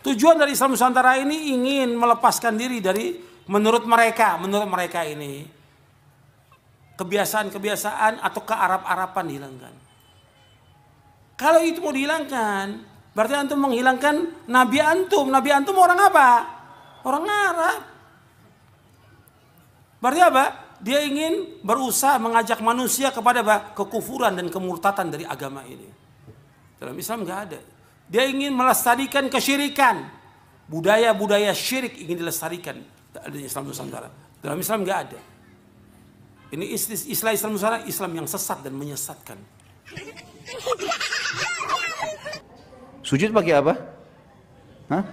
Tujuan dari Islam Nusantara ini ingin melepaskan diri dari menurut mereka ini kebiasaan-kebiasaan atau kearab-arapan dihilangkan. Kalau itu mau dihilangkan, berarti antum menghilangkan Nabi antum. Nabi antum orang apa? Orang Arab. Berarti apa? Dia ingin berusaha mengajak manusia kepada apa? Kekufuran dan kemurtatan dari agama ini. Dalam Islam nggak ada. Dia ingin melestarikan kesyirikan. Budaya-budaya syirik ingin dilestarikan di Islam Nusantara. Dalam Islam nggak ada. Ini istilah Islam Nusantara, Islam yang sesat dan menyesatkan. Sujud pakai apa? Hah?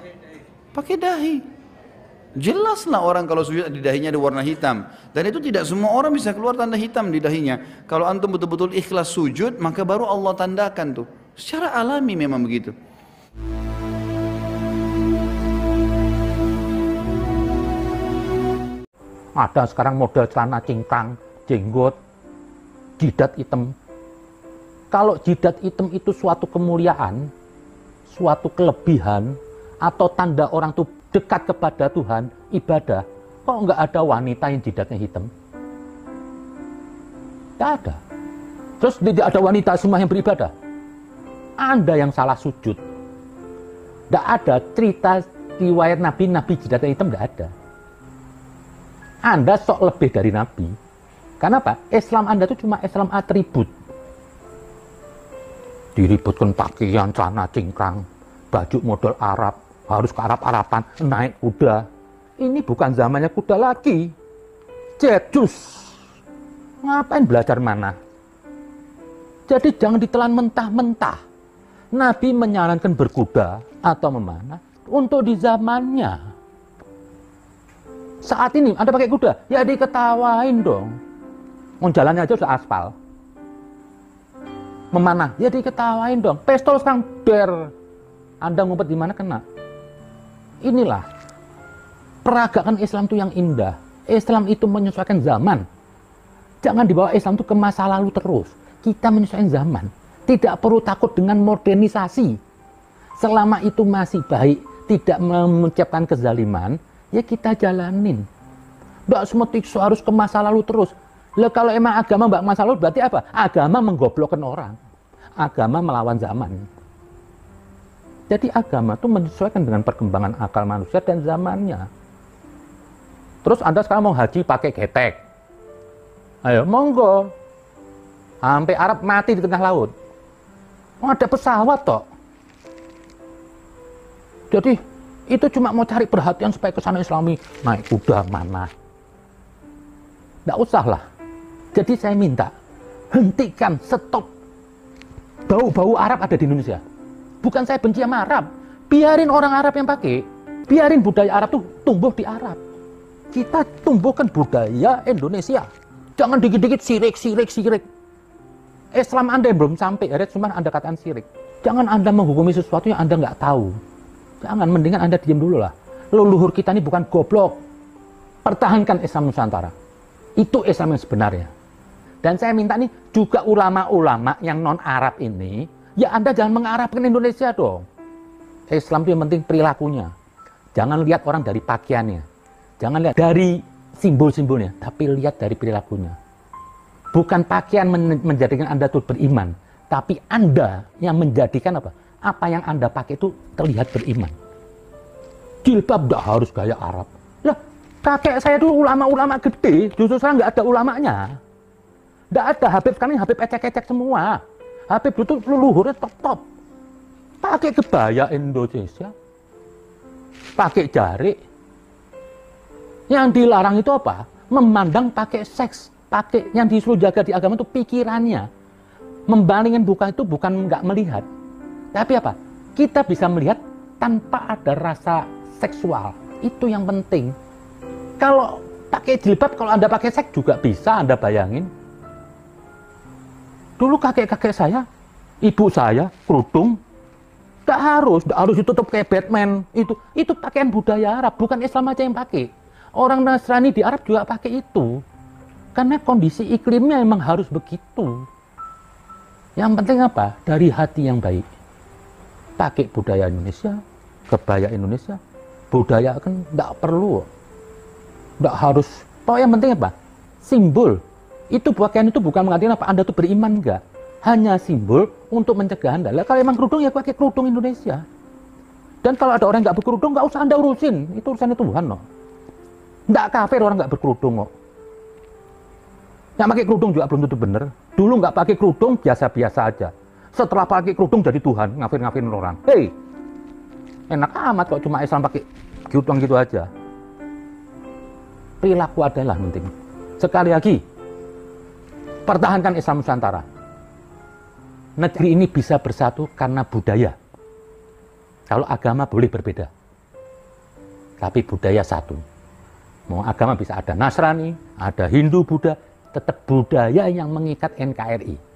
Pakai dahi. Jelaslah orang kalau sujud di dahinya ada warna hitam. Dan itu tidak semua orang bisa keluar tanda hitam di dahinya. Kalau antum betul-betul ikhlas sujud, maka baru Allah tandakan tuh. Secara alami memang begitu. Ada sekarang model celana cingkrang, jenggot, jidat hitam. Kalau jidat hitam itu suatu kemuliaan, suatu kelebihan, atau tanda orang itu dekat kepada Tuhan, ibadah, kok nggak ada wanita yang jidatnya hitam? Tidak ada. Terus tidak ada wanita semua yang beribadah? Anda yang salah sujud. Tidak ada cerita riwayat Nabi jidatnya hitam, tidak ada. Anda sok lebih dari Nabi. Kenapa? Islam Anda itu cuma Islam atribut. Diributkan pakaian, celana cingkrang, baju model Arab, harus ke Arab-Araban, naik kuda. Ini bukan zamannya kuda lagi. Jejus. Ngapain belajar mana? Jadi jangan ditelan mentah-mentah. Nabi menyarankan berkuda atau memanah untuk di zamannya. Saat ini Anda pakai kuda, ya diketawain dong. Mau jalannya aja sudah aspal. Memanah, ya diketawain dong. Pistol sekarang ber. Anda ngumpet di mana kena. Inilah peragakan Islam itu yang indah. Islam itu menyesuaikan zaman. Jangan dibawa Islam itu ke masa lalu terus. Kita menyesuaikan zaman. Tidak perlu takut dengan modernisasi. Selama itu masih baik, tidak menciptakan kezaliman, ya kita jalanin. Tidak semua harus ke masa lalu terus. Lah kalau emang agama mbak masa lalu berarti apa? Agama menggoblokkan orang. Agama melawan zaman. Jadi agama itu menyesuaikan dengan perkembangan akal manusia dan zamannya. Terus Anda sekarang mau haji pakai getek. Ayo monggo. Sampai Arab mati di tengah laut. Oh, ada pesawat toh. Jadi itu cuma mau cari perhatian supaya kesana Islami, naik kuda mana. Tidak usah lah. Jadi saya minta, hentikan, stop. Bau-bau Arab ada di Indonesia. Bukan saya benci sama Arab. Biarin orang Arab yang pakai. Biarin budaya Arab tuh tumbuh di Arab. Kita tumbuhkan budaya Indonesia. Jangan dikit-dikit sirik. Islam Anda yang belum sampai, cuma Anda katakan sirik. Jangan Anda menghukumi sesuatu yang Anda nggak tahu. Jangan, mendingan Anda diam dulu lah. Leluhur kita ini bukan goblok. Pertahankan Islam Nusantara. Itu Islam yang sebenarnya. Dan saya minta nih juga ulama-ulama yang non-Arab ini, ya Anda jangan mengarabkan Indonesia dong. Islam itu yang penting perilakunya. Jangan lihat orang dari pakaiannya. Jangan lihat dari simbol-simbolnya, tapi lihat dari perilakunya. Bukan pakaian menjadikan Anda tuh beriman, tapi Anda yang menjadikan apa? Apa yang Anda pakai itu terlihat beriman. Jilbab tidak harus gaya Arab. Lah, kakek saya dulu ulama-ulama gede, justru sekarang nggak ada ulamanya. Nggak ada, Habib sekarang Habib ecek-ecek semua. Habib itu leluhurnya top-top. Pakai kebaya Indonesia, pakai jari. Yang dilarang itu apa? Memandang pakai seks, pakai yang disuruh jaga di agama itu pikirannya. Membandingkan bukan itu bukan nggak melihat, tapi apa? Kita bisa melihat tanpa ada rasa seksual. Itu yang penting. Kalau pakai jilbab, kalau Anda pakai seks juga bisa, Anda bayangin. Dulu kakek-kakek saya, ibu saya, kerudung, nggak harus ditutup kayak Batman. Itu pakaian budaya Arab, bukan Islam aja yang pakai. Orang Nasrani di Arab juga pakai itu. Karena kondisi iklimnya memang harus begitu. Yang penting apa? Dari hati yang baik. Pakai budaya Indonesia, kebaya Indonesia, budaya kan nggak perlu, nggak harus. Toh yang penting apa? Simbol. Itu pakaian itu bukan mengatakan apa Anda tuh beriman enggak. Hanya simbol untuk mencegah Anda. Lah kalau emang kerudung ya pakai kerudung Indonesia. Dan kalau ada orang nggak berkerudung, nggak usah Anda urusin. Itu urusannya Tuhan loh. Nggak kafir orang nggak berkerudung kok. Yang pakai kerudung juga belum tentu benar. Dulu nggak pakai kerudung biasa-biasa aja. Setelah pakai kerudung jadi Tuhan, ngafir-ngafirin orang. Hei, enak amat kok cuma Islam pakai kerudung gitu aja. Perilaku adalah penting. Sekali lagi, pertahankan Islam Nusantara. Negeri ini bisa bersatu karena budaya. Kalau agama boleh berbeda, tapi budaya satu. Mau agama bisa ada Nasrani, ada Hindu, Buddha, tetap budaya yang mengikat NKRI.